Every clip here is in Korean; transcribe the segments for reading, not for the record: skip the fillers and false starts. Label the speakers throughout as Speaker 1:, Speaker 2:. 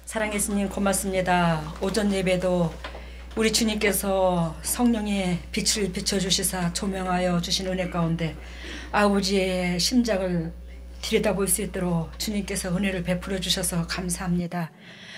Speaker 1: 사랑의 예수님 고맙습니다. 오전 예배도 우리 주님께서 성령의 빛을 비춰주시사 조명하여 주신 은혜 가운데 아버지의 심장을 들여다볼 수 있도록 주님께서 은혜를 베풀어 주셔서 감사합니다.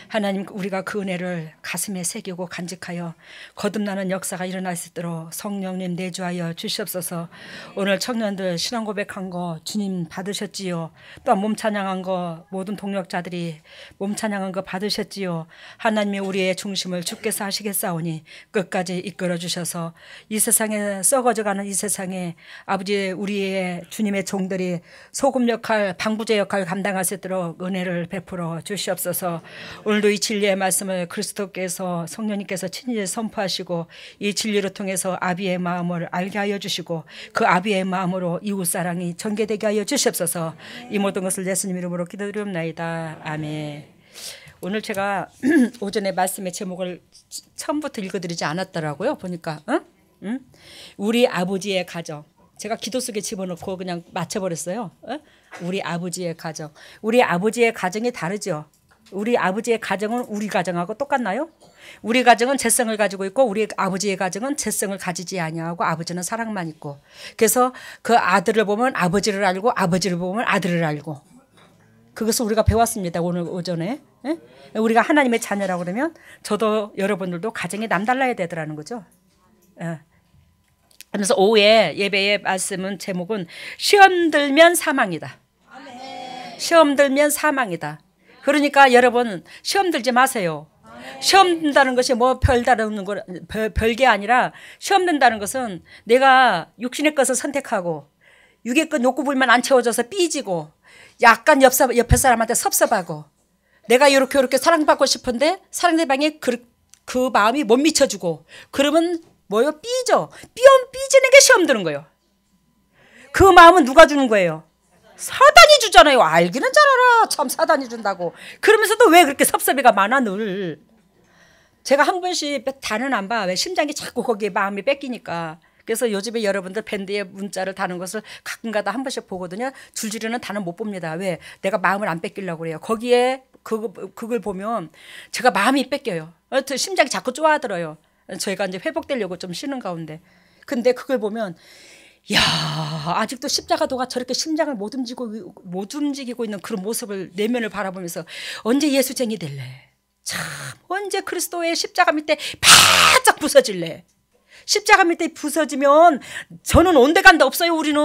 Speaker 1: 하나님, 우리가 그 은혜를 가슴에 새기고 간직하여 거듭나는 역사가 일어날 수 있도록 성령님 내주하여 주시옵소서. 오늘 청년들 신앙 고백한 거 주님 받으셨지요. 또 몸 찬양한 거 모든 동력자들이 몸 찬양한 거 받으셨지요. 하나님이 우리의 중심을 주께서 하시겠사오니 끝까지 이끌어 주셔서 이 세상에 썩어져가는 이 세상에 아버지 우리의 주님의 종들이 소금 역할 방부제 역할을 감당할 수 있도록 은혜를 베풀어 주시옵소서. 오늘도 이 진리의 말씀을 그리스도께서 성령님께서 친히 선포하시고 이 진리를 통해서 아비의 마음을 알게 하여 주시고 그 아비의 마음으로 이웃사랑이 전개되게 하여 주시옵소서. 이 모든 것을 예수님 이름으로 기도드리옵나이다. 아멘. 오늘 제가 오전에 말씀의 제목을 처음부터 읽어드리지 않았더라고요. 보니까 우리 아버지의 가정. 제가 기도 속에 집어넣고 그냥 맞춰버렸어요. 우리 아버지의 가정. 우리 아버지의 가정이 다르죠. 우리 아버지의 가정은 우리 가정하고 똑같나요? 우리 가정은 재성을 가지고 있고 우리 아버지의 가정은 재성을 가지지 아니하고 아버지는 사랑만 있고, 그래서 그 아들을 보면 아버지를 알고 아버지를 보면 아들을 알고, 그것을 우리가 배웠습니다. 오늘 오전에. 우리가 하나님의 자녀라고 그러면 저도 여러분들도 가정이 남달라야 되더라는 거죠. 그래서 오후에 예배의 말씀은 제목은 시험 들면 사망이다. 시험 들면 사망이다. 그러니까 여러분 시험 들지 마세요. 시험 든다는 것이 뭐 별다른 거 별게 아니라, 시험 든다는 것은 내가 육신의 것을 선택하고 육의 것 욕구불만 안 채워져서 삐지고 약간 옆에 사람한테 섭섭하고 내가 이렇게 사랑받고 싶은데 상대방이 그 마음이 못 미쳐주고 그러면 뭐요? 삐져. 삐지는 게 시험 드는 거예요. 그 마음은 누가 주는 거예요? 사단이 주잖아요. 알기는 잘 알아. 참 사단이 준다고. 그러면서도 왜 그렇게 섭섭이가 많아 늘. 제가 한 번씩 다는 안 봐. 왜 심장이 자꾸 거기에 마음이 뺏기니까. 그래서 요즘에 여러분들 밴드에 문자를 다는 것을 가끔가다 한 번씩 보거든요. 줄줄이는 다는 못 봅니다. 왜? 내가 마음을 안 뺏기려고 그래요. 거기에 그걸 보면 제가 마음이 뺏겨요. 심장이 자꾸 쪼아들어요. 저희가 이제 회복되려고 좀 쉬는 가운데. 근데 그걸 보면 야, 아직도 십자가도가 저렇게 심장을 못 움직이고 있는 그런 모습을 내면을 바라보면서 언제 예수쟁이 될래? 참, 언제 그리스도의 십자가 밑에 바짝 부서질래? 십자가 밑에 부서지면 저는 온데간데 없어요. 우리는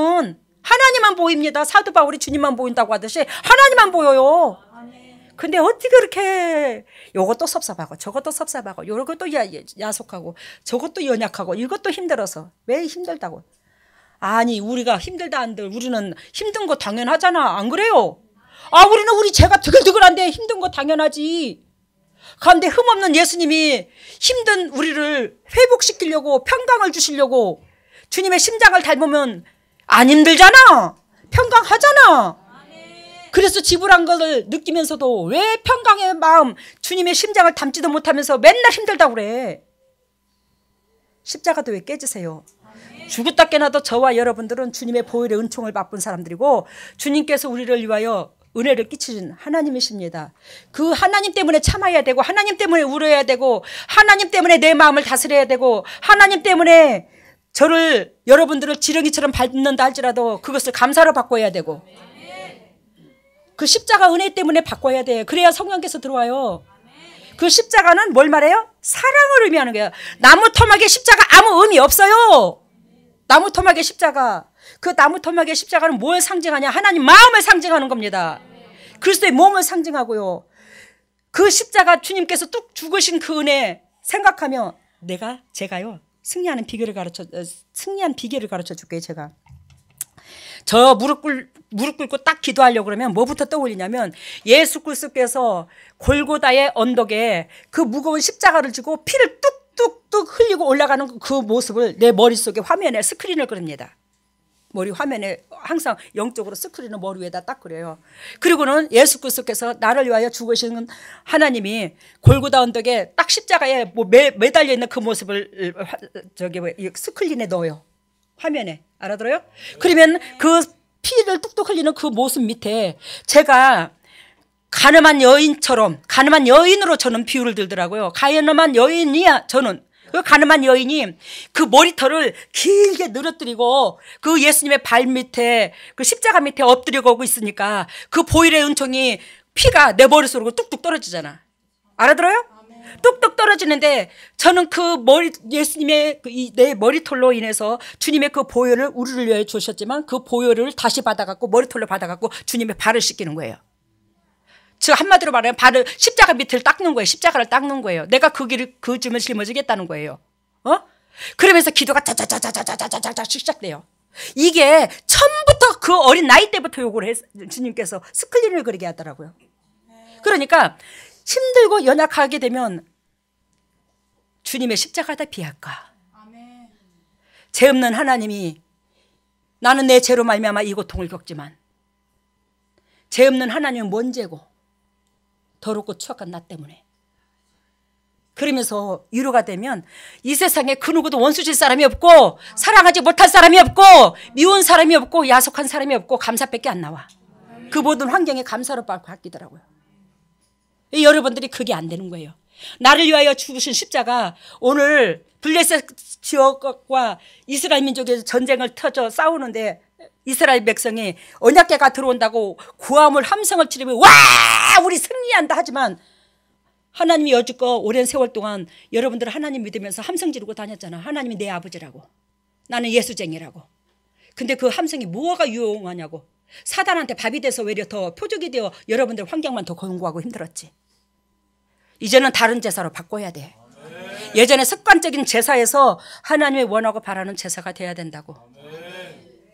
Speaker 1: 하나님만 보입니다. 사도 바울이 주님만 보인다고 하듯이 하나님만 보여요. 근데 어떻게 그렇게 요것도 섭섭하고 저것도 섭섭하고 요것도 야속하고 저것도 연약하고 이것도 힘들어서. 왜 힘들다고? 아니, 우리가 힘들다 한들 우리는 힘든 거 당연하잖아. 안 그래요? 우리는 우리 죄가 드글드글한데 힘든 거 당연하지. 그런데 흠없는 예수님이 힘든 우리를 회복시키려고 평강을 주시려고 주님의 심장을 닮으면 안 힘들잖아. 평강하잖아. 그래서 지불한 것을 느끼면서도 왜 평강의 마음, 주님의 심장을 담지도 못하면서 맨날 힘들다고 그래. 십자가도 왜 깨지세요? 죽었다 깨나도 저와 여러분들은 주님의 보혈의 은총을 맛본 사람들이고 주님께서 우리를 위하여 은혜를 끼치신 하나님이십니다. 그 하나님 때문에 참아야 되고 하나님 때문에 울어야 되고 하나님 때문에 내 마음을 다스려야 되고 하나님 때문에 저를 여러분들을 지렁이처럼 밟는다 할지라도 그것을 감사로 바꿔야 되고 그 십자가 은혜 때문에 바꿔야 돼. 그래야 성령께서 들어와요. 그 십자가는 뭘 말해요? 사랑을 의미하는 거예요. 나무 토막의 십자가 아무 의미 없어요. 나무 토막의 십자가. 그 나무 토막의 십자가는 뭘 상징하냐? 하나님 마음을 상징하는 겁니다. 그리스도의 몸을 상징하고요. 그 십자가 주님께서 뚝 죽으신 그 은혜 생각하며 제가요 승리한 비결을 가르쳐 줄게요. 제가 저 무릎 꿇고 딱 기도하려고 그러면 뭐부터 떠올리냐면 예수 그리스도께서 골고다의 언덕에 그 무거운 십자가를 지고 피를 뚝뚝뚝 흘리고 올라가는 그 모습을 내 머릿속에 화면에 스크린을 그립니다. 머리 화면에 항상 영적으로 스크린을 머리 위에다 딱 그려요. 그리고는 예수 그리스도께서 나를 위하여 죽으시는 하나님이 골고다 언덕에 딱 십자가에 매달려 있는 그 모습을 스크린에 넣어요. 화면에. 알아들어요? 그러면 그 피를 뚝뚝 흘리는 그 모습 밑에 제가 가늠한 여인처럼, 가늠한 여인으로 저는 비유를 들더라고요. 가늠한 여인이야, 저는. 그 가늠한 여인이 그 머리털을 길게 늘어뜨리고 그 예수님의 발 밑에, 그 십자가 밑에 엎드려 가고 있으니까 그 보혈의 은총이 피가 내 머릿속으로 뚝뚝 떨어지잖아. 알아들어요? 뚝뚝 떨어지는데 저는 그 예수님의 내 머리털로 인해서 주님의 그 보혈을 우리를 위해 주셨지만 그 보혈을 다시 받아갖고 머리털로 받아갖고 주님의 발을 씻기는 거예요. 즉 한마디로 말하면 발을 십자가 밑을 닦는 거예요. 십자가를 닦는 거예요. 내가 그 길을 그 줌을 짊어지겠다는 거예요. 그러면서 기도가 짜자자자자자자자자 시작돼요. 이게 처음부터 그 어린 나이 때부터 요구를 주님께서 스크린을 그리게 하더라고요. 그러니까 힘들고 연약하게 되면 주님의 십자가다 비할까. 죄 없는 하나님이 나는 내 죄로 말미암아 이 고통을 겪지만 죄 없는 하나님은 뭔 죄고 더럽고 추악한 나 때문에. 그러면서 위로가 되면 이 세상에 그 누구도 원수 질 사람이 없고 사랑하지 못할 사람이 없고 미운 사람이 없고 야속한 사람이 없고 감사밖에 안 나와. 그 모든 환경에 감사로 바뀌더라고요. 여러분들이 그게 안 되는 거예요. 나를 위하여 죽으신 십자가, 오늘 블레셋 지역과 이스라엘 민족에서 전쟁을 터져 싸우는데 이스라엘 백성이 언약궤가 들어온다고 구함을 함성을 치르며 와 우리 승리한다 하지만 하나님이 여지껏 오랜 세월 동안 여러분들 하나님 믿으면서 함성 지르고 다녔잖아. 하나님이 내 아버지라고, 나는 예수쟁이라고. 근데 그 함성이 뭐가 유용하냐고. 사단한테 밥이 돼서 오히려 더 표적이 되어 여러분들 환경만 더 공고하고 힘들었지. 이제는 다른 제사로 바꿔야 돼. 예전에 습관적인 제사에서 하나님이 원하고 바라는 제사가 돼야 된다고.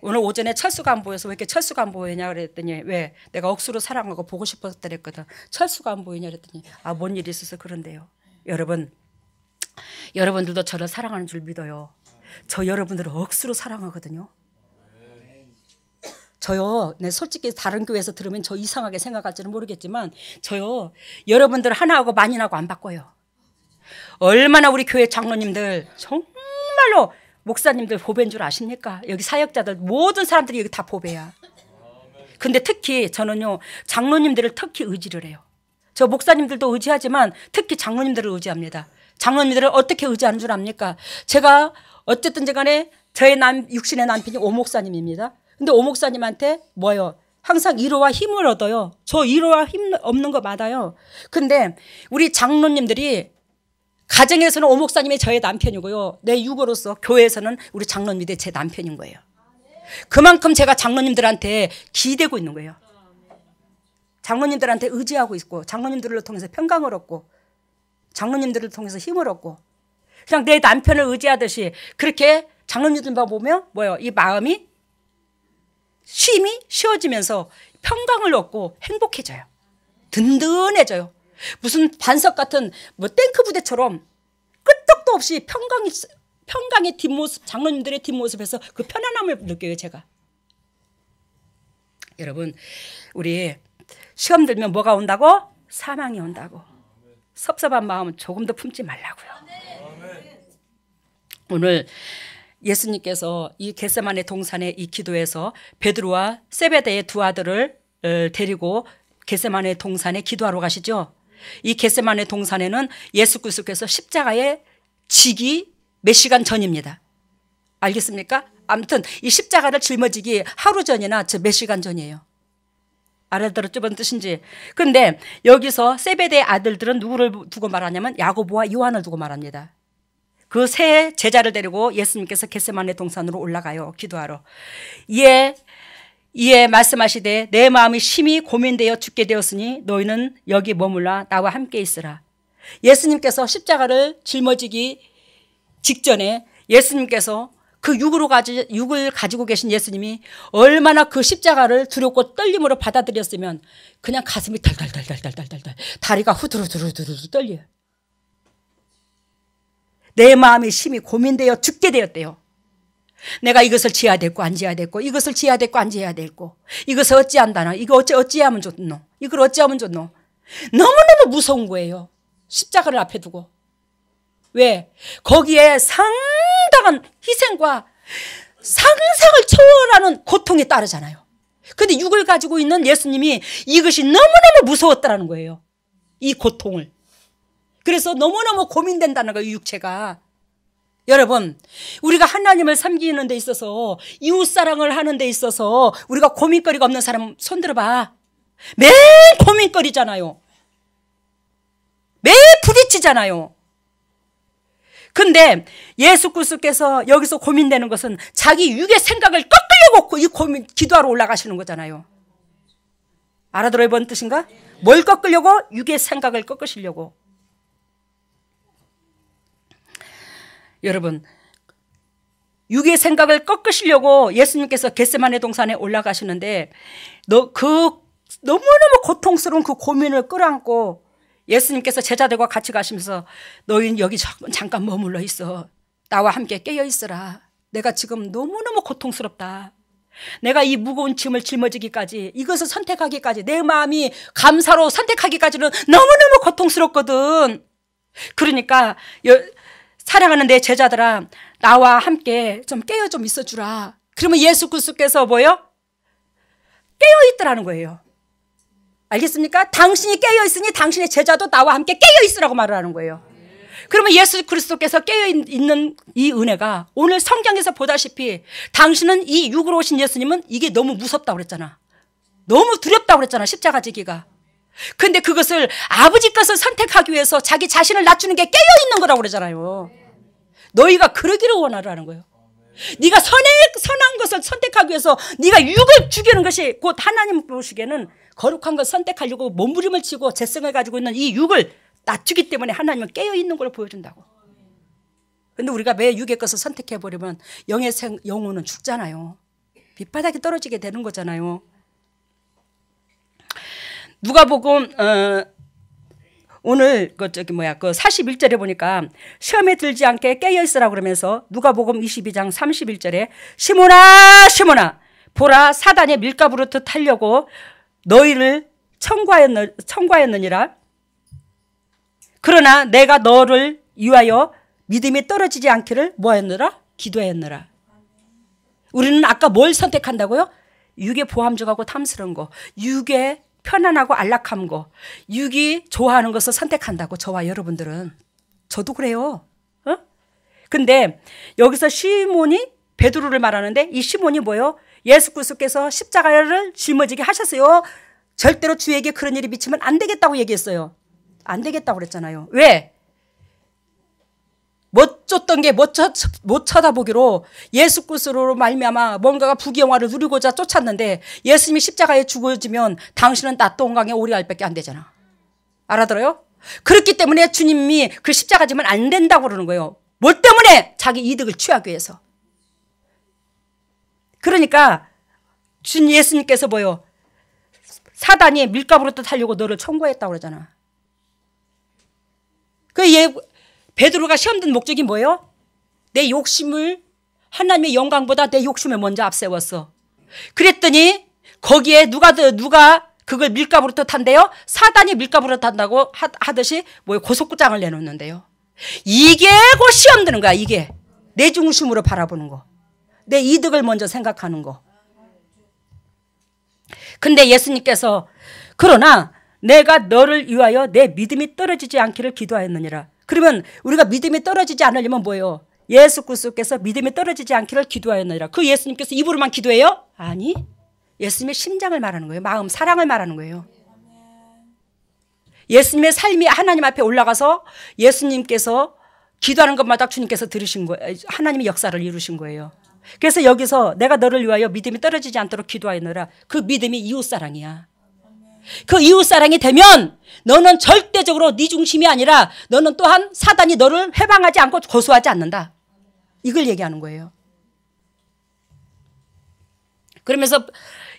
Speaker 1: 오늘 오전에 철수가 안 보여서 왜 이렇게 철수가 안 보이냐 그랬더니, 왜 내가 억수로 사랑하고 보고 싶어서 그랬거든. 철수가 안 보이냐 그랬더니 뭔 일이 있어서 그런데요. 여러분들도 저를 사랑하는 줄 믿어요. 저 여러분들을 억수로 사랑하거든요. 저요, 네, 솔직히 다른 교회에서 들으면 저 이상하게 생각할지는 모르겠지만 저요, 여러분들 하나하고 만인하고 안 바꿔요. 얼마나 우리 교회 장로님들 정말로 목사님들 보배인 줄 아십니까? 여기 사역자들 모든 사람들이 여기 다 보배야. 근데 특히 저는요, 장로님들을 특히 의지를 해요. 저 목사님들도 의지하지만 특히 장로님들을 의지합니다. 장로님들을 어떻게 의지하는 줄 압니까? 제가 어쨌든 간에 저의 육신의 남편이 오 목사님입니다. 근데 오 목사님한테 뭐예요? 항상 위로와 힘을 얻어요. 저 위로와 힘 없는 거 맞아요. 근데 우리 장로님들이 가정에서는 오 목사님이 저의 남편이고요. 내 육으로서 교회에서는 우리 장로님들이 제 남편인 거예요. 그만큼 제가 장로님들한테 기대고 있는 거예요. 장로님들한테 의지하고 있고 장로님들을 통해서 평강을 얻고 장로님들을 통해서 힘을 얻고 그냥 내 남편을 의지하듯이 그렇게 장로님들만 보면 뭐예요? 이 마음이 쉼이 쉬어지면서 평강을 얻고 행복해져요. 든든해져요. 무슨 반석 같은 탱크 부대처럼 끄떡도 없이 평강의 뒷모습, 장로님들의 뒷모습에서 그 편안함을 느껴요, 제가. 여러분, 우리 시험 들면 뭐가 온다고? 사망이 온다고. 섭섭한 마음은 조금도 품지 말라고요. 오늘 예수님께서 이 겟세마네 동산의 이 기도에서 베드로와 세베대의 두 아들을 데리고 겟세마네 동산에 기도하러 가시죠. 이 겟세마네 동산에는 예수 그리스도께서 십자가에 지기 몇 시간 전입니다. 알겠습니까? 아무튼 이 십자가를 짊어지기 하루 전이나 몇 시간 전이에요. 알아들었죠? 뭔 뜻인지. 그런데 여기서 세베대의 아들들은 누구를 두고 말하냐면 야고보와 요한을 두고 말합니다. 그 세 제자를 데리고 예수님께서 겟세마네 동산으로 올라가요. 기도하러. 이에 말씀하시되 내 마음이 심히 고민되어 죽게 되었으니 너희는 여기 머물라 나와 함께 있으라. 예수님께서 십자가를 짊어지기 직전에 예수님께서 그 육을 가지고 계신 예수님이 얼마나 그 십자가를 두렵고 떨림으로 받아들였으면 그냥 가슴이 덜덜덜덜덜덜 다리가 후두루두루두루 떨려요. 내 마음이 심히 고민되어 죽게 되었대요. 내가 이것을 지어야 될고 안 지어야 될고 이것을 지어야 될고 안 지어야 될고 이것을 어찌한다나 이거 어찌하면 좋노 이걸 어찌하면 좋노. 너무너무 무서운 거예요. 십자가를 앞에 두고. 왜? 거기에 상당한 희생과 상상을 초월하는 고통이 따르잖아요. 근데 육을 가지고 있는 예수님이 이것이 너무너무 무서웠다라는 거예요. 이 고통을. 그래서 너무너무 고민된다는 거예요, 육체가. 여러분, 우리가 하나님을 섬기는 데 있어서, 이웃사랑을 하는 데 있어서 우리가 고민거리가 없는 사람 손 들어봐. 매일 고민거리잖아요. 매일 부딪히잖아요. 근데 예수 그리스도께서 여기서 고민되는 것은 자기 육의 생각을 꺾으려고 이 고민, 기도하러 올라가시는 거잖아요. 알아들어요, 뭔 뜻인가? 뭘 꺾으려고? 육의 생각을 꺾으시려고. 여러분, 육의 생각을 꺾으시려고 예수님께서 겟세마네 동산에 올라가시는데 너무너무 고통스러운 그 고민을 끌어안고 예수님께서 제자들과 같이 가시면서 너희는 여기 잠깐 머물러 있어. 나와 함께 깨어 있으라. 내가 지금 너무너무 고통스럽다. 내가 이 무거운 짐을 짊어지기까지, 이것을 선택하기까지, 내 마음이 감사로 선택하기까지는 너무너무 고통스럽거든. 그러니까 사랑하는 내 제자들아, 나와 함께 좀 깨어 좀 있어주라. 그러면 예수 그리스도께서 뭐요? 깨어 있더라는 거예요. 알겠습니까? 당신이 깨어 있으니 당신의 제자도 나와 함께 깨어 있으라고 말을 하는 거예요. 그러면 예수 그리스도께서 깨어 있는 이 은혜가 오늘 성경에서 보다시피 당신은 이 육으로 오신 예수님은 이게 너무 무섭다고 그랬잖아. 너무 두렵다고 그랬잖아, 십자가 지기가. 근데 그것을 아버지 것을 선택하기 위해서 자기 자신을 낮추는 게 깨어 있는 거라고 그러잖아요. 너희가 그러기를 원하라는 거예요. 네가 선한 것을 선택하기 위해서 네가 육을 죽이는 것이 곧 하나님 보시기에는 거룩한 것을 선택하려고 몸부림을 치고 재성을 가지고 있는 이 육을 낮추기 때문에 하나님은 깨어있는 걸 보여준다고. 그런데 우리가 매 육의 것을 선택해버리면 영혼은 죽잖아요. 밑바닥에 떨어지게 되는 거잖아요. 누가복음 오늘 그 41절에 보니까 시험에 들지 않게 깨어 있으라 그러면서 누가복음 22장 31절에 시몬아 시몬아 보라 사단의 밀가부르트 타려고 너희를 청구하였느니라. 그러나 내가 너를 위하여 믿음이 떨어지지 않기를 뭐하였느라? 기도하였느라. 우리는 아까 뭘 선택한다고요? 육의 보암족하고 탐스러운 거, 육의 편안하고 안락한 거, 육이 좋아하는 것을 선택한다고. 저와 여러분들은. 저도 그래요. 근데 여기서 시몬이 베드로를 말하는데 이 시몬이 뭐예요? 예수 그리스도께서 십자가를 짊어지게 하셨어요. 절대로 주에게 그런 일이 미치면 안 되겠다고 얘기했어요. 안 되겠다고 그랬잖아요. 왜? 못 쫓던 게 못 쳐다보기로 예수 그리스도로 말미암아 뭔가가 부귀영화를 누리고자 쫓았는데 예수님이 십자가에 죽어지면 당신은 낫도 온강에 오리알밖에 안 되잖아. 알아들어요? 그렇기 때문에 주님이 그 십자가 지면 안 된다고 그러는 거예요. 뭘 때문에? 자기 이득을 취하기 위해서. 그러니까 주님 예수님께서 뭐요? 사단이 밀가부르트 타려고 너를 청구했다고 그러잖아. 베드로가 시험 든 목적이 뭐예요? 내 욕심을 하나님의 영광보다 내 욕심을 먼저 앞세웠어. 그랬더니 거기에 누가 그걸 밀가부르트 탄대요? 사단이 밀가부르트 탄다고 하듯이 고속장을 내놓는데요. 이게 곧 시험 드는 거야. 이게 내 중심으로 바라보는 거, 내 이득을 먼저 생각하는 거. 근데 예수님께서 그러나 내가 너를 위하여 내 믿음이 떨어지지 않기를 기도하였느니라. 그러면 우리가 믿음이 떨어지지 않으려면 뭐예요? 예수 그리스도께서 믿음이 떨어지지 않기를 기도하였느니라. 그 예수님께서 입으로만 기도해요? 아니, 예수님의 심장을 말하는 거예요. 마음, 사랑을 말하는 거예요. 예수님의 삶이 하나님 앞에 올라가서 예수님께서 기도하는 것마다 주님께서 들으신 거예요. 하나님의 역사를 이루신 거예요. 그래서 여기서 내가 너를 위하여 믿음이 떨어지지 않도록 기도하였느라. 그 믿음이 이웃사랑이야. 그 이웃사랑이 되면 너는 절대적으로 네 중심이 아니라 너는 또한 사단이 너를 해방하지 않고 고소하지 않는다. 이걸 얘기하는 거예요. 그러면서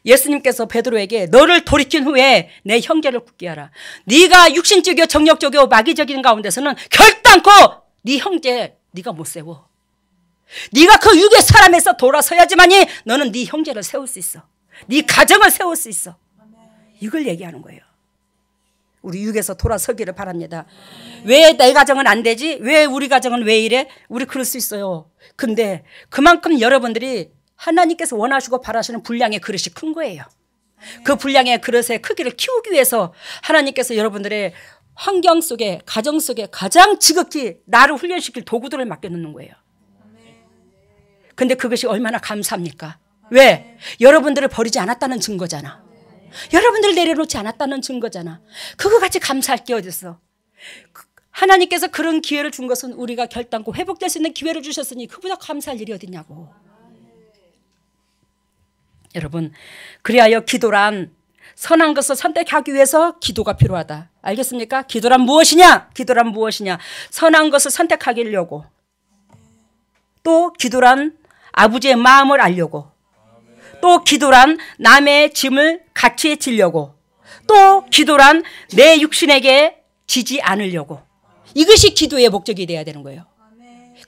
Speaker 1: 예수님께서 베드로에게 너를 돌이킨 후에 내 형제를 굳게 하라. 네가 육신적이요 정력적이요 마귀적인 가운데서는 결단코 네 형제 네가 못 세워. 네가 그 육의 사람에서 돌아서야지만이 너는 네 형제를 세울 수 있어. 네 가정을 세울 수 있어. 이걸 얘기하는 거예요. 우리 육에서 돌아서기를 바랍니다. 왜 내 가정은 안 되지? 왜 우리 가정은 왜 이래? 우리 그럴 수 있어요. 근데 그만큼 여러분들이 하나님께서 원하시고 바라시는 분량의 그릇이 큰 거예요. 그 분량의 그릇의 크기를 키우기 위해서 하나님께서 여러분들의 환경 속에, 가정 속에 가장 지극히 나를 훈련시킬 도구들을 맡겨놓는 거예요. 근데 그것이 얼마나 감사합니까? 왜? 여러분들을 버리지 않았다는 증거잖아. 여러분들을 내려놓지 않았다는 증거잖아. 그거 같이 감사할 게 어딨어. 하나님께서 그런 기회를 준 것은 우리가 결단코 회복될 수 있는 기회를 주셨으니 그보다 감사할 일이 어딨냐고. 여러분, 그리하여 기도란 선한 것을 선택하기 위해서 기도가 필요하다. 알겠습니까? 기도란 무엇이냐? 기도란 무엇이냐? 선한 것을 선택하려고. 또 기도란 아버지의 마음을 알려고. 또 기도란 남의 짐을 같이 지려고. 또 기도란 내 육신에게 지지 않으려고. 이것이 기도의 목적이 돼야 되는 거예요.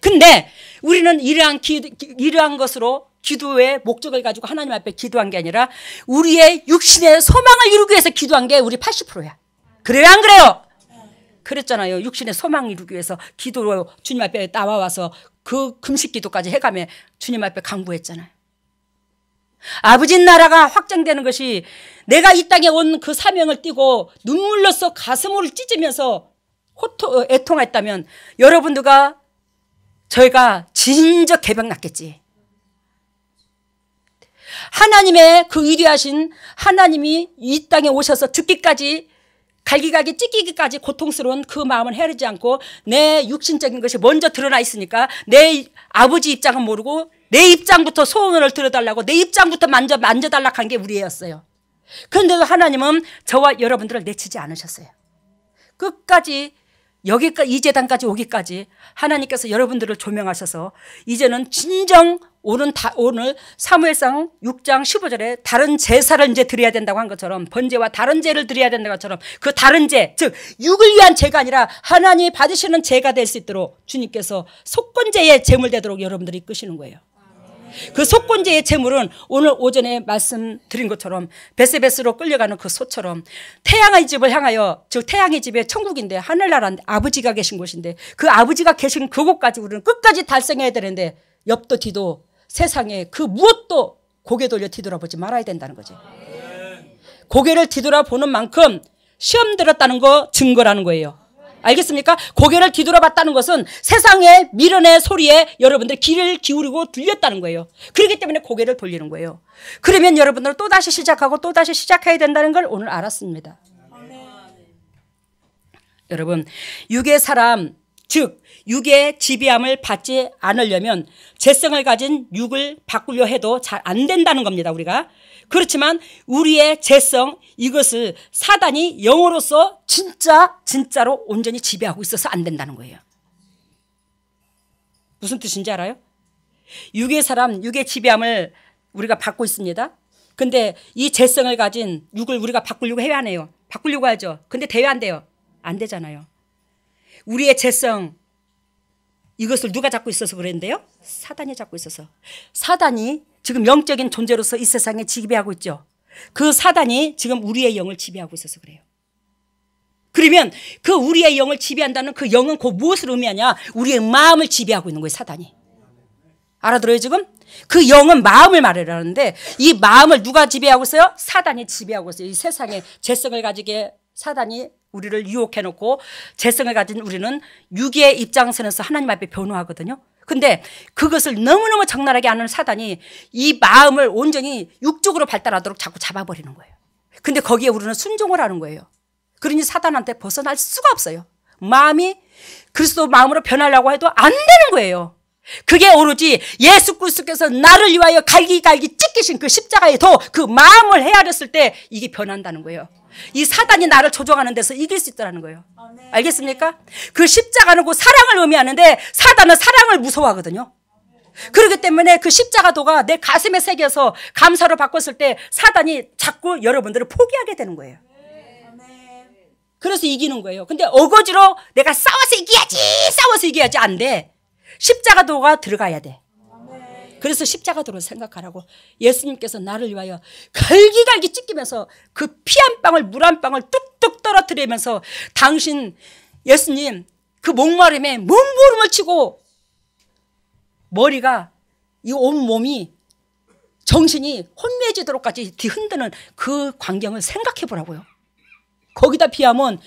Speaker 1: 근데 우리는 이러한 것으로 기도의 목적을 가지고 하나님 앞에 기도한 게 아니라 우리의 육신의 소망을 이루기 위해서 기도한 게 우리 80%야. 그래요, 안 그래요? 그랬잖아요. 육신의 소망을 이루기 위해서 기도로 주님 앞에 나와서 그 금식 기도까지 해가며 주님 앞에 간구했잖아요. 아버지 나라가 확장되는 것이 내가 이 땅에 온 그 사명을 띠고 눈물로써 가슴을 찢으면서 애통했다면 여러분들과 저희가 진적 개벽 났겠지. 하나님의 그 위대하신 하나님이 이 땅에 오셔서 죽기까지 갈기갈기 찢기기까지 고통스러운 그 마음을 헤아리지 않고 내 육신적인 것이 먼저 드러나 있으니까 내 아버지 입장은 모르고 내 입장부터 소원을 들어달라고 내 입장부터 만져달라고 한 게 우리였어요. 그런데도 하나님은 저와 여러분들을 내치지 않으셨어요. 끝까지 여기까지 이 재단까지 오기까지 하나님께서 여러분들을 조명하셔서 이제는 진정 오늘 사무엘상 6장 15절에 다른 제사를 이제 드려야 된다고 한 것처럼 번제와 다른 제를 드려야 된다는 것처럼 그 다른 제, 즉 육을 위한 제가 아니라 하나님이 받으시는 제가 될 수 있도록 주님께서 속건제의 제물 되도록 여러분들이 이끄시는 거예요. 그 속건제의 제물은 오늘 오전에 말씀드린 것처럼 베스베스로 끌려가는 그 소처럼 태양의 집을 향하여, 즉 태양의 집에 천국인데 하늘나라 아버지가 계신 곳인데 그 아버지가 계신 그곳까지 우리는 끝까지 달성해야 되는데 옆도 뒤도 세상에 그 무엇도 고개 돌려 뒤돌아보지 말아야 된다는 거죠. 고개를 뒤돌아보는 만큼 시험 들었다는 거 증거라는 거예요. 알겠습니까? 고개를 뒤돌아봤다는 것은 세상의 미련의 소리에 여러분들 귀를 기울이고 들렸다는 거예요. 그렇기 때문에 고개를 돌리는 거예요. 그러면 여러분들은 또다시 시작하고 또다시 시작해야 된다는 걸 오늘 알았습니다. 여러분, 육의 사람, 즉 육의 지배함을 받지 않으려면 죄성을 가진 육을 바꾸려 해도 잘 안 된다는 겁니다. 우리가. 그렇지만 우리의 죄성, 이것을 사단이 영으로서 진짜로 온전히 지배하고 있어서 안 된다는 거예요. 무슨 뜻인지 알아요? 육의 사람, 육의 지배함을 우리가 받고 있습니다. 근데 이 죄성을 가진 육을 우리가 바꾸려고 해야 하네요. 바꾸려고 하죠. 근데 돼요, 안 돼요? 안 되잖아요. 우리의 죄성, 이것을 누가 잡고 있어서 그랬는데요? 사단이 잡고 있어서. 사단이 지금 영적인 존재로서 이 세상에 지배하고 있죠. 그 사단이 지금 우리의 영을 지배하고 있어서 그래요. 그러면 그 우리의 영을 지배한다는 그 영은 곧 무엇을 의미하냐? 우리의 마음을 지배하고 있는 거예요, 사단이. 알아들어요, 지금? 그 영은 마음을 말하는데 이 마음을 누가 지배하고 있어요? 사단이 지배하고 있어요. 이 세상에 죄성을 가지게 사단이 우리를 유혹해놓고 죄성을 가진 우리는 육의 입장선에서 하나님 앞에 변호하거든요. 근데 그것을 너무너무 적나라하게 하는 사단이 이 마음을 온전히 육적으로 발달하도록 자꾸 잡아버리는 거예요. 근데 거기에 우리는 순종을 하는 거예요. 그러니 사단한테 벗어날 수가 없어요. 마음이 그리스도 마음으로 변하려고 해도 안 되는 거예요. 그게 오로지 예수 그리스도께서 나를 위하여 갈기갈기 찢기신 그 십자가에 더 그 마음을 헤아렸을 때 이게 변한다는 거예요. 이 사단이 나를 조종하는 데서 이길 수 있다는 거예요. 알겠습니까? 그 십자가는 그 사랑을 의미하는데 사단은 사랑을 무서워하거든요. 그렇기 때문에 그 십자가도가 내 가슴에 새겨서 감사로 바꿨을 때 사단이 자꾸 여러분들을 포기하게 되는 거예요. 그래서 이기는 거예요. 근데 어거지로 내가 싸워서 이겨야지 안 돼. 십자가도가 들어가야 돼. 그래서 십자가도를 생각하라고. 예수님께서 나를 위하여 갈기갈기 찢기면서 그 피 한 방울 물 한 방울 뚝뚝 떨어뜨리면서 당신 예수님 그 목마름에 몸부림을 치고 머리가 이 온 몸이 정신이 혼미해지도록까지 뒤흔드는 그 광경을 생각해 보라고요. 거기다 비하면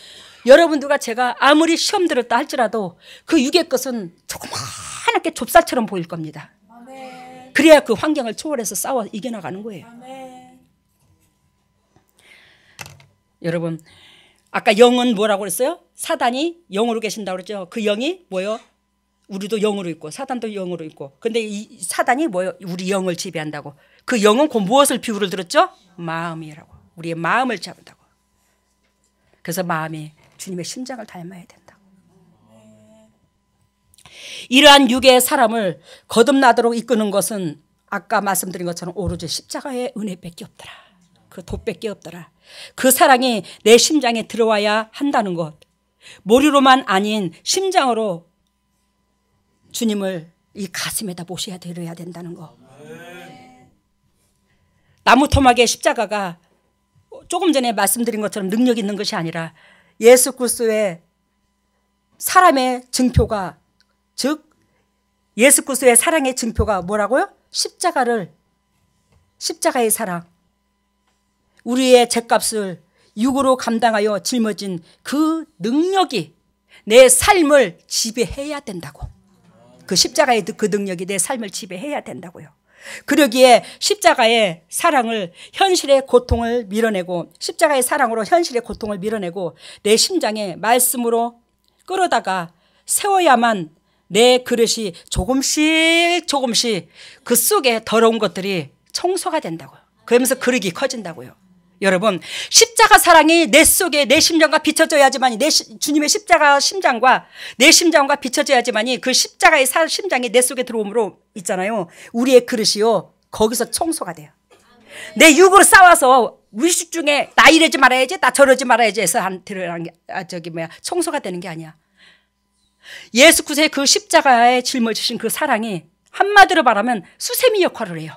Speaker 1: 여러분들과 제가 아무리 시험 들었다 할지라도 그 육의 것은 조그맣게 좁쌀처럼 보일 겁니다. 그래야 그 환경을 초월해서 싸워 이겨나가는 거예요. 여러분, 아까 영은 뭐라고 그랬어요? 사단이 영으로 계신다고 그랬죠. 그 영이 뭐예요? 우리도 영으로 있고 사단도 영으로 있고. 근데 이 사단이 뭐예요? 우리 영을 지배한다고. 그 영은 곧 무엇을 비유를 들었죠? 마음이라고. 우리의 마음을 잡는다고. 그래서 마음이 주님의 심장을 닮아야 된다고. 이러한 육의 사람을 거듭나도록 이끄는 것은 아까 말씀드린 것처럼 오로지 십자가의 은혜밖에 없더라. 그 도밖에 없더라. 그 사랑이 내 심장에 들어와야 한다는 것. 머리로만 아닌 심장으로 주님을 이 가슴에다 모셔야 드려야 된다는 것. 나무 토막의 십자가가 조금 전에 말씀드린 것처럼 능력 있는 것이 아니라 예수 그리스도의 사람의 증표가, 즉 예수 그리스도의 사랑의 증표가 뭐라고요? 십자가의 사랑. 우리의 죄값을 육으로 감당하여 짊어진 그 능력이 내 삶을 지배해야 된다고. 그 십자가의 그 능력이 내 삶을 지배해야 된다고요. 그러기에 십자가의 사랑을 현실의 고통을 밀어내고, 십자가의 사랑으로 현실의 고통을 밀어내고 내 심장에 말씀으로 끌어다가 세워야만 내 그릇이 조금씩 그 속에 더러운 것들이 청소가 된다고요. 그러면서 그릇이 커진다고요. 여러분, 십자가 사랑이 내 속에 내 심장과 비춰져야지만이, 주님의 십자가 심장과 내 심장과 비춰져야지만이 그 십자가의 심장이 내 속에 들어옴으로 있잖아요. 우리의 그릇이요, 거기서 청소가 돼요. 내 육으로 싸워서 무의식 중에 나 이러지 말아야지, 나 저러지 말아야지 해서 청소가 되는 게 아니야. 예수 그리스도의 그 십자가에 짊어지신 그 사랑이 한마디로 말하면 수세미 역할을 해요.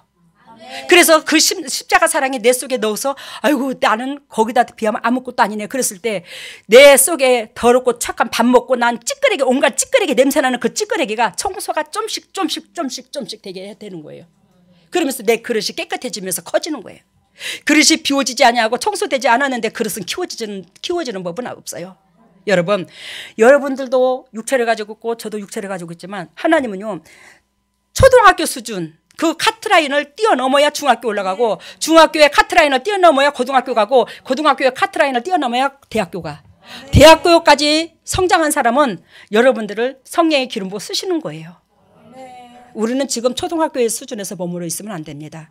Speaker 1: 그래서 그 십자가 사랑이 내 속에 넣어서 아이고 나는 거기다 비하면 아무것도 아니네 그랬을 때 내 속에 더럽고 착한 밥 먹고 난 찌끄레기, 온갖 찌끄레기 냄새나는 그 찌끄레기가 청소가 좀씩 되게 되는 거예요. 그러면서 내 그릇이 깨끗해지면서 커지는 거예요. 그릇이 비워지지 않냐고 청소되지 않았는데 그릇은 키워지는 법은 없어요. 여러분, 여러분들도 육체를 가지고 있고 저도 육체를 가지고 있지만 하나님은요, 초등학교 수준 그 카트라인을 뛰어넘어야 중학교 올라가고, 중학교의 카트라인을 뛰어넘어야 고등학교 가고, 고등학교의 카트라인을 뛰어넘어야 대학교 가. 대학교까지 성장한 사람은 여러분들을 성령의 기름 부어 쓰시는 거예요. 우리는 지금 초등학교의 수준에서 머물러 있으면 안 됩니다.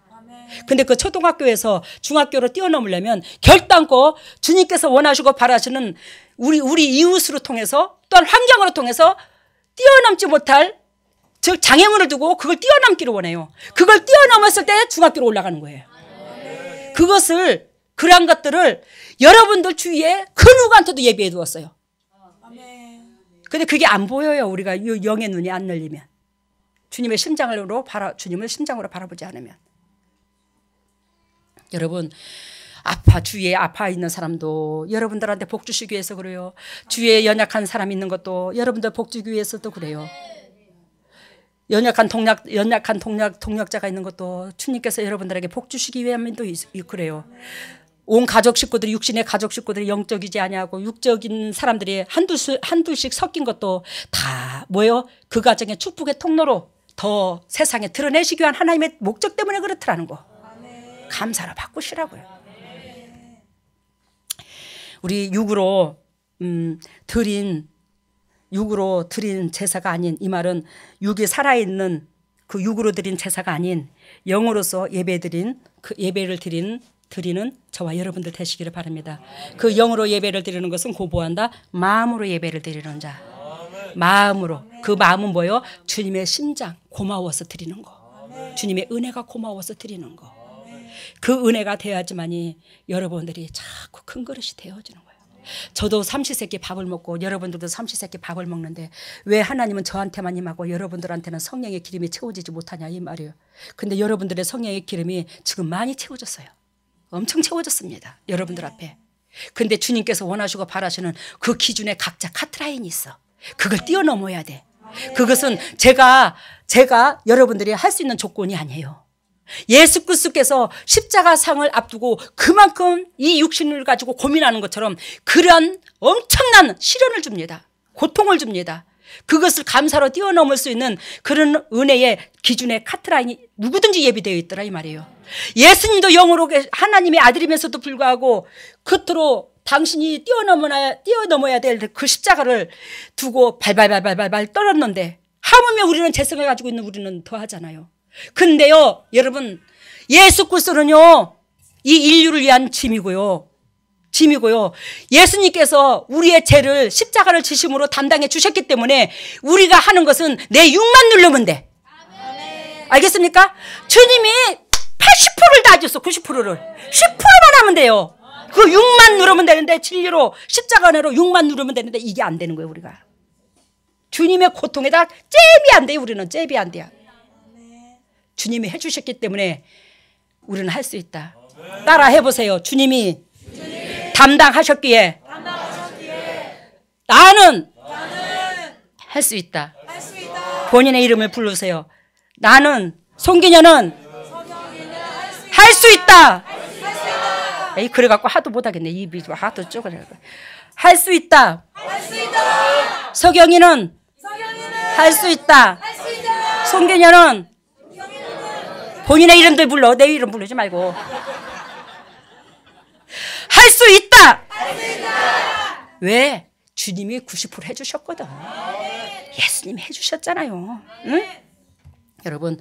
Speaker 1: 근데 그 초등학교에서 중학교로 뛰어넘으려면 결단코 주님께서 원하시고 바라시는 우리 이웃으로 통해서, 또한 환경으로 통해서 뛰어넘지 못할, 즉 장애물을 두고 그걸 뛰어넘기를 원해요. 그걸 뛰어넘었을 때 중학교로 올라가는 거예요. 그것을, 그러한 것들을 여러분들 주위에 그 누구한테도 예비해 두었어요. 근데 그게 안 보여요. 우리가 영의 눈이 안 열리면, 주님을 심장으로 바라보지 않으면. 여러분, 주위에 아파 있는 사람도 여러분들한테 복 주시기 위해서 그래요. 주위에 연약한 사람 있는 것도 여러분들 복 주기 위해서도 그래요. 연약한 동력자가 있는 것도 주님께서 여러분들에게 복 주시기 위함도 그래요. 온 가족 식구들이, 육신의 가족 식구들이 영적이지 아니하고 육적인 사람들이 한둘씩 섞인 것도 다 뭐예요? 그 가정의 축복의 통로로 더 세상에 드러내시기 위한 하나님의 목적 때문에 그렇더라는 거. 감사로 바꾸시라고요. 우리 육으로 드린 제사가 아닌, 이 말은 육이 살아있는 그 육으로 드린 제사가 아닌 영으로서 예배를 드리는 저와 여러분들 되시기를 바랍니다. 그 영으로 예배를 드리는 것은 고보한다. 마음으로 예배를 드리는 자. 마음으로. 그 마음은 뭐예요? 주님의 심장, 고마워서 드리는 거. 주님의 은혜가 고마워서 드리는 거. 그 은혜가 되어야지만이 여러분들이 자꾸 큰 그릇이 되어지는 거예요. 저도 삼시세끼 밥을 먹고 여러분들도 삼시세끼 밥을 먹는데 왜 하나님은 저한테만 임하고 여러분들한테는 성령의 기름이 채워지지 못하냐 이 말이에요. 근데 여러분들의 성령의 기름이 지금 많이 채워졌어요. 엄청 채워졌습니다. 여러분들 앞에. 근데 주님께서 원하시고 바라시는 그 기준에 각자 카트라인이 있어. 그걸 뛰어넘어야 돼. 그것은 제가 여러분들이 할 수 있는 조건이 아니에요. 예수 그리스도께서 십자가 상을 앞두고 그만큼 이 육신을 가지고 고민하는 것처럼 그런 엄청난 시련을 줍니다. 고통을 줍니다. 그것을 감사로 뛰어넘을 수 있는 그런 은혜의 기준의 카트라인이 누구든지 예비되어 있더라 이 말이에요. 예수님도 영으로 하나님의 아들이면서도 불구하고 끝으로 당신이 뛰어넘어야 될 그 십자가를 두고 발발발발발 떨었는데 하물며 우리는 재성을 가지고 있는 우리는 더 하잖아요. 근데요 여러분, 예수 그리스도는요 이 인류를 위한 짐이고요. 예수님께서 우리의 죄를 십자가를 지심으로 담당해 주셨기 때문에 우리가 하는 것은 내 육만 누르면 돼. 알겠습니까? 주님이 80%를 다 줬어. 90%를 10%만 하면 돼요. 그 6만 누르면 되는데, 진리로 십자가 은혜로 6만 누르면 되는데 이게 안 되는 거예요. 우리가 주님의 고통에다 잽이 안 돼요. 우리는 잽이 안 돼요. 주님이 해주셨기 때문에 우리는 할 수 있다. 따라 해보세요. 주님이 담당하셨기에 나는 할 수 있다. 본인의 이름을 부르세요. 나는 송기녀는 할 수 있다. 에이, 그래갖고 하도 못하겠네. 입이 하도 쪼그려. 할 수 있다. 서경이는 할 수 있다. 송기녀는 본인의 이름들 불러. 내 이름 부르지 말고. 할 수 있다. 왜? 주님이 90% 해주셨거든. 예수님이 해주셨잖아요. 응? 여러분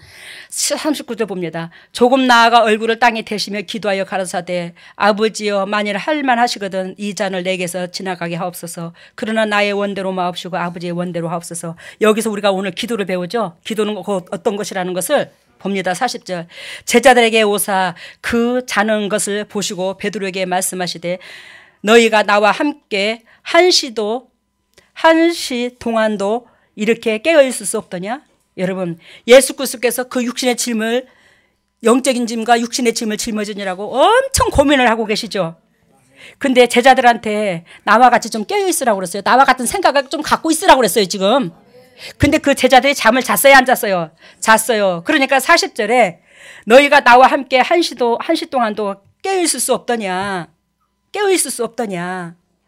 Speaker 1: 39절 봅니다. 조금 나아가 얼굴을 땅에 대시며 기도하여 가라사대 아버지여 만일 할만하시거든 이 잔을 내게서 지나가게 하옵소서. 그러나 나의 원대로 마옵시고 아버지의 원대로 하옵소서. 여기서 우리가 오늘 기도를 배우죠. 기도는 어떤 것이라는 것을 봅니다. 40절 제자들에게 오사 그 자는 것을 보시고 베드로에게 말씀하시되 너희가 나와 함께 한시 동안도 이렇게 깨어있을 수 없더냐. 여러분 예수 그리스도께서 그 육신의 짐을 영적인 짐과 육신의 짐을 짊어지느라고 엄청 고민을 하고 계시죠. 근데 제자들한테 나와 같이 좀 깨어있으라고 그랬어요. 나와 같은 생각을 좀 갖고 있으라고 그랬어요 지금. 근데 그 제자들이 잠을 잤어요 안 잤어요? 잤어요. 그러니까 40절에 너희가 나와 함께 한시 동안도 깨어있을 수 없더냐.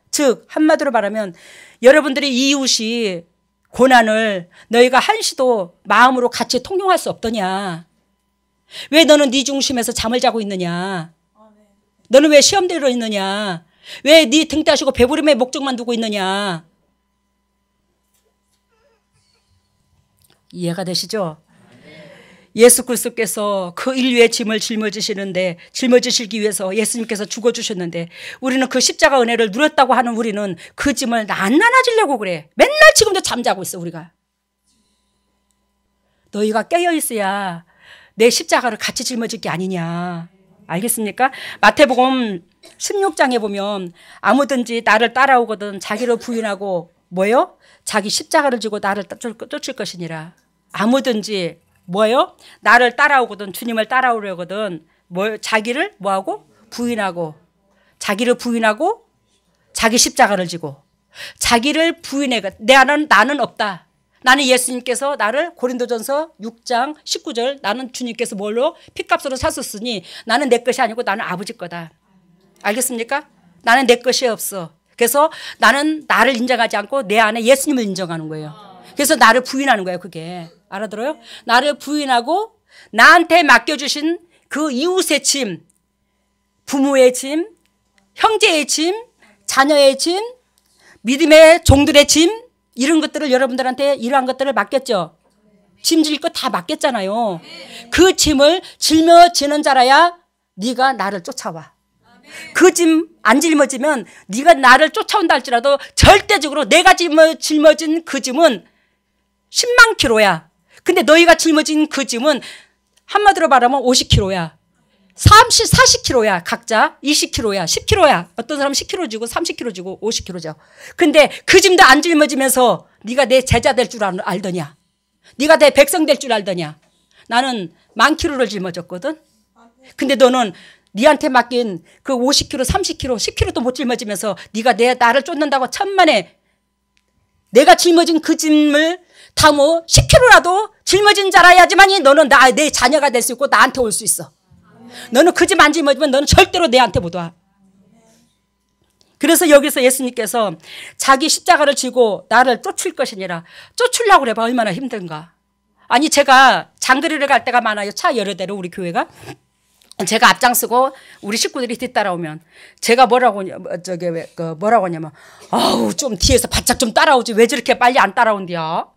Speaker 1: 즉 한마디로 말하면 여러분들이 이웃이 고난을 너희가 한시도 마음으로 같이 통용할 수 없더냐. 왜 너는 네 중심에서 잠을 자고 있느냐. 너는 왜 시험대로 있느냐. 왜 네 등 따시고 배부름의 목적만 두고 있느냐. 이해가 되시죠? 예수 그리스도께서 그 인류의 짐을 짊어지시기 위해서 예수님께서 죽어주셨는데 우리는 그 십자가 은혜를 누렸다고 하는 우리는 그 짐을 안 나눠지려고 그래. 맨날 지금도 잠자고 있어 우리가. 너희가 깨어있어야 내 십자가를 같이 짊어질 게 아니냐. 알겠습니까? 마태복음 16장에 보면 아무든지 나를 따라오거든 자기를 부인하고 뭐요? 자기 십자가를 지고 나를 쫓을 것이니라. 아무든지 뭐요? 나를 따라오거든 주님을 따라오려거든 자기를 뭐하고? 부인하고 자기를 부인하고 자기 십자가를 지고 자기를 부인해. 나는 없다. 나는 예수님께서 나를 고린도전서 6장 19절 나는 주님께서 뭘로? 핏값으로 샀었으니 나는 내 것이 아니고 나는 아버지 거다. 알겠습니까? 나는 내 것이 없어. 그래서 나는 나를 인정하지 않고 내 안에 예수님을 인정하는 거예요. 그래서 나를 부인하는 거예요. 그게 알아들어요? 나를 부인하고 나한테 맡겨주신 그 이웃의 짐, 부모의 짐, 형제의 짐, 자녀의 짐, 믿음의 종들의 짐 이런 것들을 여러분들한테 이러한 것들을 맡겼죠. 짐질 거 다 맡겼잖아요. 그 짐을 짊어지는 자라야 네가 나를 쫓아와. 그 짐 안 짊어지면 네가 나를 쫓아온다 할지라도 절대적으로 내가 짊어진 그 짐은 10만 킬로야. 근데 너희가 짊어진 그 짐은 한마디로 말하면 50킬로야. 40킬로야. 각자 20킬로야. 10킬로야. 어떤 사람은 10킬로 지고 30킬로 지고 50킬로죠. 근데 그 짐도 안 짊어지면서 네가 내 제자 될 줄 알더냐. 네가 내 백성 될 줄 알더냐. 나는 10,000킬로를 짊어졌거든. 근데 너는 네한테 맡긴 그 50킬로, 30킬로, 10킬로도 못 짊어지면서 네가 나를 쫓는다고 천만에 내가 짊어진 그 짐을 다 뭐 10kg라도 짊어진 자라야지만이 너는 내 자녀가 될 수 있고 나한테 올 수 있어. 너는 그 집 안 짊어지면 너는 절대로 내한테 못 와. 그래서 여기서 예수님께서 자기 십자가를 지고 나를 쫓을 것이니라. 쫓으려고 그래봐 얼마나 힘든가. 아니 제가 장거리를 갈 때가 많아요. 차 여러 대로 우리 교회가. 제가 앞장서고 우리 식구들이 뒤따라오면 제가 뭐라고 하냐면 아우 좀 뒤에서 바짝 좀 따라오지 왜 저렇게 빨리 안 따라온디야.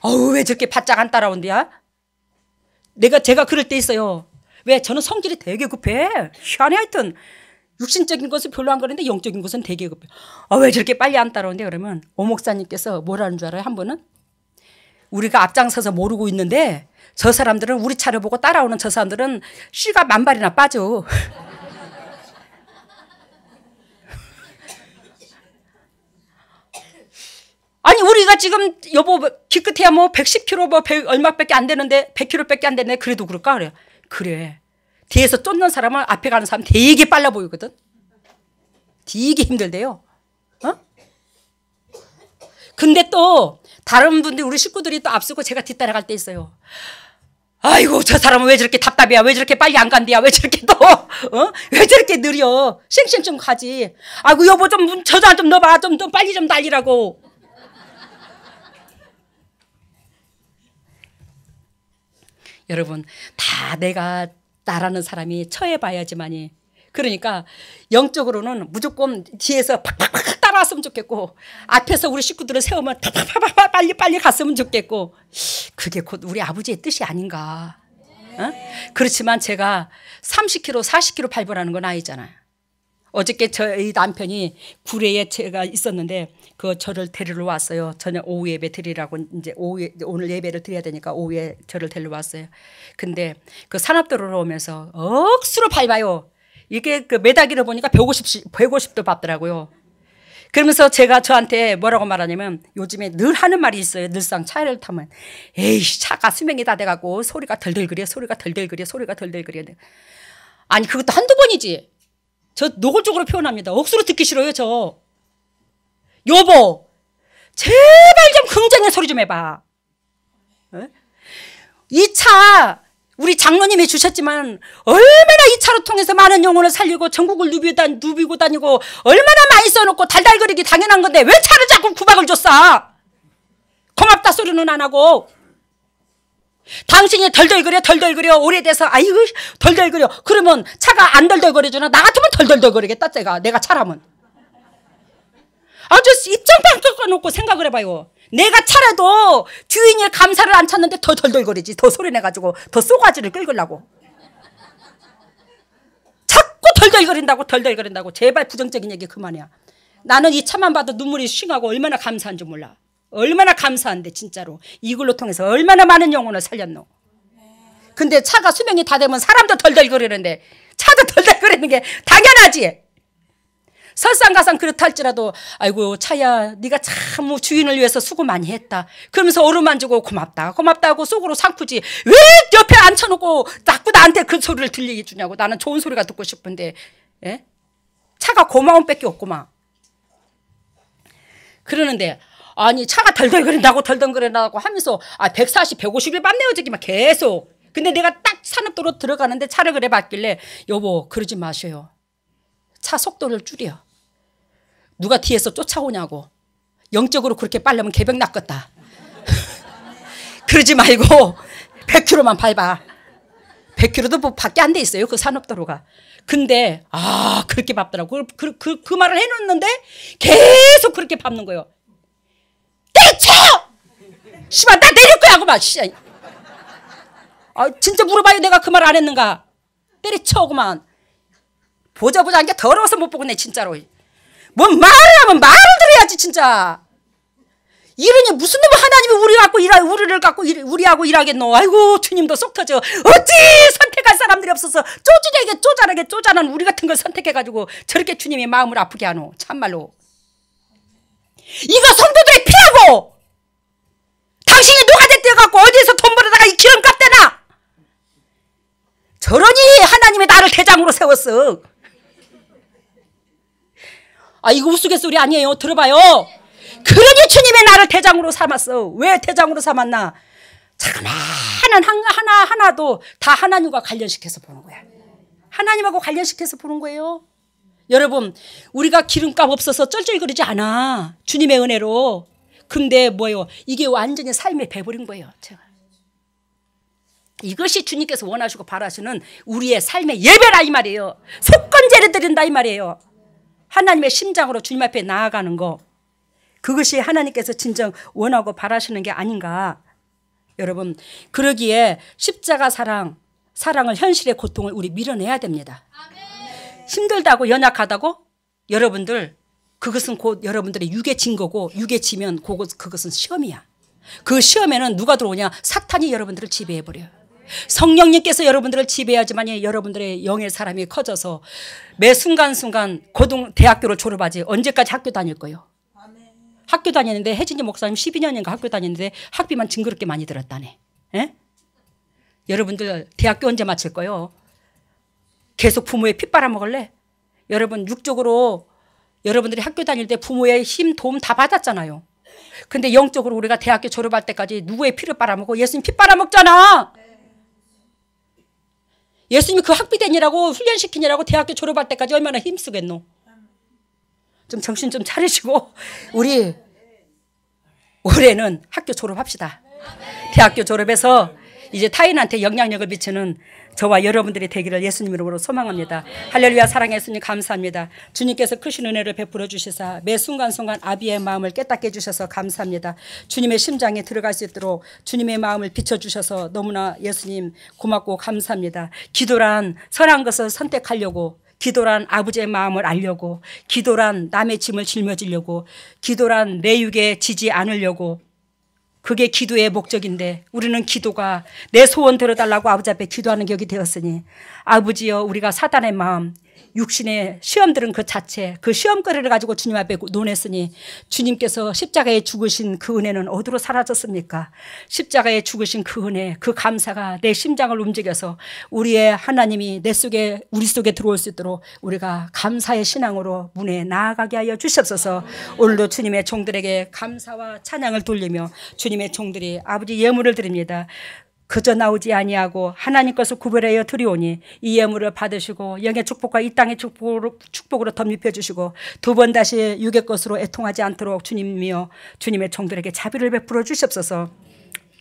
Speaker 1: 아우 왜 저렇게 바짝 안 따라온디야. 제가 그럴 때 있어요. 왜 저는 성질이 되게 급해. 희한해. 하여튼 육신적인 것은 별로 안 그러는데 영적인 것은 되게 급해. 왜 저렇게 빨리 안 따라온대. 그러면 오 목사님께서 뭐라는 줄 알아요? 한 번은 우리가 앞장서서 모르고 있는데 저 사람들은 우리 차를 보고 따라오는 저 사람들은 씨가 만발이나 빠져. 아니 우리가 지금 여보 기껏해야 뭐 110kg 뭐 100 얼마밖에 안 되는데 100kg밖에 안 되는데 그래도 그럴까? 그래. 뒤에서 쫓는 사람은 앞에 가는 사람 되게 빨라 보이거든. 되게 힘들대요. 어? 근데 또 다른 분들 우리 식구들이 또 앞서고 제가 뒤따라갈 때 있어요. 아이고 저 사람은 왜 저렇게 답답이야. 왜 저렇게 빨리 안 간대야. 왜 저렇게 또 왜 저렇게 느려. 쌩쌩 좀 가지. 아이고 여보 좀 저자 좀 넣어봐. 좀 빨리 좀 달리라고. 여러분 다 내가 나라는 사람이 처해봐야지만이. 그러니까 영적으로는 무조건 뒤에서 팍팍팍 따라왔으면 좋겠고 앞에서 우리 식구들을 세우면 팍팍팍 빨리 갔으면 좋겠고 그게 곧 우리 아버지의 뜻이 아닌가. 어? 그렇지만 제가 30kg 40kg 발견하는 건 아니잖아요. 어저께 저희 남편이 구례에 제가 있었는데 저를 데리러 왔어요. 저녁 오후 예배 드리라고 이제 오늘 예배를 드려야 되니까 오후에 저를 데리러 왔어요. 근데 그 산업도로로 오면서 억수로 밟아요. 이게 그 매다기를 보니까 150도 밟더라고요. 그러면서 제가 저한테 뭐라고 말하냐면 요즘에 늘 하는 말이 있어요. 늘상 차를 타면 에이씨 차가 수명이 다 돼가고 소리가 덜덜거려. 아니 그것도 한두 번이지. 저 노골적으로 표현합니다. 억수로 듣기 싫어요 저. 여보 제발 좀 긍정의 소리 좀 해봐. 이 차 우리 장로님이 주셨지만 얼마나 이 차로 통해서 많은 영혼을 살리고 전국을 누비고 다니고 얼마나 많이 써놓고 달달거리기 당연한 건데 왜 차를 자꾸 구박을 줬어. 고맙다 소리는 안 하고. 당신이 덜덜거려 오래돼서 아이고 덜덜거려. 그러면 차가 안 덜덜거려주나. 나 같으면 덜덜거리겠다. 내가 차라면. 아주 입장방 꺾어놓고 생각을 해봐요. 내가 차라도 주인이 감사를 안 찾는데 더 덜덜거리지. 더 소리내가지고 더 쏘가지를 끌으려고. 자꾸 덜덜거린다고. 제발 부정적인 얘기 그만이야. 나는 이 차만 봐도 눈물이 싱하고 얼마나 감사한 줄 몰라. 얼마나 감사한데 진짜로. 이걸로 통해서 얼마나 많은 영혼을 살렸노. 근데 차가 수명이 다 되면 사람도 덜덜거리는데 차도 덜덜거리는 게 당연하지. 설상가상 그렇다 할지라도 아이고 차야 네가 참 주인을 위해서 수고 많이 했다. 그러면서 어루만지고 고맙다 하고 속으로 상푸지. 왜 옆에 앉혀놓고 자꾸 나한테 그 소리를 들리게 주냐고. 나는 좋은 소리가 듣고 싶은데. 예? 차가 고마움 밖에 없구만. 그러는데 아니 차가 덜덜거린다고 하면서 140, 150을 밟네요 저기 막 계속. 근데 내가 딱 산업도로 들어가는데 차를 그래 봤길래 여보 그러지 마셔요. 차 속도를 줄여. 누가 뒤에서 쫓아오냐고. 영적으로 그렇게 빨려면 개벽 낚겠다. 그러지 말고 100km만 밟아. 100km도 뭐 밖에 안 돼 있어요 그 산업도로가. 근데 그렇게 밟더라고. 그 말을 해놓는데 계속 그렇게 밟는 거예요. 때려쳐! 씨발 나 내릴 거야 그만. 진짜 물어봐요 내가 그 말 안 했는가. 때려쳐 그만. 보자 한 게 더러워서 못 보겠네 진짜로. 뭔 말을 하면 말을 들어야지 진짜. 이러니 무슨 놈의 하나님이 우리를 갖고 우리하고 일하겠노. 아이고 주님도 속 터져. 어찌 선택할 사람들이 없어서 쪼잔한 우리 같은 걸 선택해가지고 저렇게 주님이 마음을 아프게 하노. 참말로. 이거 성도들의 피라고. 당신이 노가대 떼어갖고 어디에서 돈 벌어다가 이 기름값 대나. 저러니 하나님이 나를 대장으로 세웠어. 이거 우스갯소리 아니에요. 들어봐요. 그러니 주님이 나를 대장으로 삼았어. 왜 대장으로 삼았나? 자그마한 하나하나도 다 하나님과 관련시켜서 보는 거야. 하나님하고 관련시켜서 보는 거예요. 여러분, 우리가 기름값 없어서 쩔쩔거리지 않아. 주님의 은혜로. 근데 뭐예요? 이게 완전히 삶에 배버린 거예요. 제가. 이것이 주님께서 원하시고 바라시는 우리의 삶의 예배라 이 말이에요. 속건제를 드린다 이 말이에요. 하나님의 심장으로 주님 앞에 나아가는 거. 그것이 하나님께서 진정 원하고 바라시는 게 아닌가. 여러분, 그러기에 십자가 사랑을 현실의 고통을 우리 밀어내야 됩니다. 힘들다고 연약하다고? 여러분들, 그것은 곧 여러분들의 육에 진 거고, 육에 지면 그것은 시험이야. 그 시험에는 누가 들어오냐? 사탄이 여러분들을 지배해버려요. 성령님께서 여러분들을 지배하지만 여러분들의 영의 사람이 커져서 매 순간순간 대학교를 졸업하지 언제까지 학교 다닐 거예요? 학교 다니는데 혜진이 목사님 12년인가 학교 다니는데 학비만 징그럽게 많이 들었다네. 에? 여러분들 대학교 언제 마칠 거예요? 계속 부모의 피 빨아먹을래? 여러분 육적으로 여러분들이 학교 다닐 때 부모의 힘 도움 다 받았잖아요. 근데 영적으로 우리가 대학교 졸업할 때까지 누구의 피를 빨아먹고 예수님 피 빨아먹잖아. 예수님이 그 학비대니라고 훈련시키느라고 대학교 졸업할 때까지 얼마나 힘쓰겠노. 좀 정신 좀 차리시고 우리 올해는 학교 졸업합시다. 대학교 졸업해서 이제 타인한테 영향력을 미치는 저와 여러분들이 되기를 예수님 이름으로 소망합니다. 할렐루야. 사랑의 예수님 감사합니다. 주님께서 크신 은혜를 베풀어 주시사 매 순간순간 아비의 마음을 깨닫게 해주셔서 감사합니다. 주님의 심장에 들어갈 수 있도록 주님의 마음을 비춰주셔서 너무나 예수님 고맙고 감사합니다. 기도란 선한 것을 선택하려고, 기도란 아버지의 마음을 알려고, 기도란 남의 짐을 짊어지려고, 기도란 내 육에 지지 않으려고, 그게 기도의 목적인데 우리는 기도가 내 소원 들어달라고 아버지 앞에 기도하는 격이 되었으니 아버지여, 우리가 사단의 마음, 육신의 시험들은 그 자체, 그 시험거리를 가지고 주님 앞에 논했으니 주님께서 십자가에 죽으신 그 은혜는 어디로 사라졌습니까? 십자가에 죽으신 그 은혜, 그 감사가 내 심장을 움직여서 우리의 하나님이 우리 속에 들어올 수 있도록 우리가 감사의 신앙으로 문에 나아가게 하여 주시옵소서. 오늘도 주님의 종들에게 감사와 찬양을 돌리며 주님의 종들이 아버지 예물을 드립니다. 그저 나오지 아니하고 하나님 것을 구별하여 드리오니 이 예물을 받으시고 영의 축복과 이 땅의 축복으로 덧입혀 주시고 두 번 다시 육의 것으로 애통하지 않도록 주님이여 주님의 종들에게 자비를 베풀어 주시옵소서.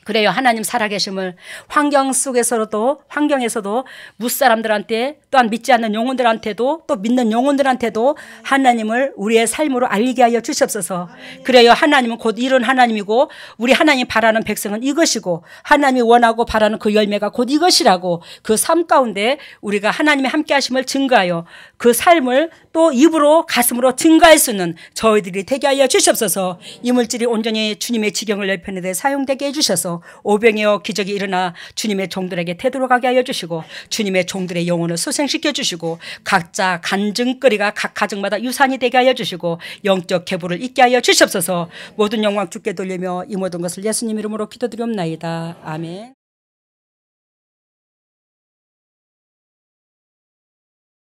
Speaker 1: 그래요. 하나님 살아계심을 환경에서도 무사람들한테, 또한 믿지 않는 영혼들한테도, 또 믿는 영혼들한테도 하나님을 우리의 삶으로 알리게 하여 주시옵소서. 그래요. 하나님은 곧 이런 하나님이고 우리 하나님 바라는 백성은 이것이고 하나님이 원하고 바라는 그 열매가 곧 이것이라고, 그 삶 가운데 우리가 하나님의 함께 하심을 증거하여 그 삶을 또 입으로 가슴으로 증거할 수 있는 저희들이 되게 하여 주시옵소서. 이 물질이 온전히 주님의 지경을 넓히는 데 사용되게 해주셔서 오병이어 기적이 일어나 주님의 종들에게 되돌아가게 하여 주시고 주님의 종들의 영혼을 소생시켜 주시고 각자 간증거리가 각 가정마다 유산이 되게 하여 주시고 영적 계보를 잇게 하여 주시옵소서. 모든 영광 주께 돌리며 이 모든 것을 예수님 이름으로 기도드리옵나이다. 아멘.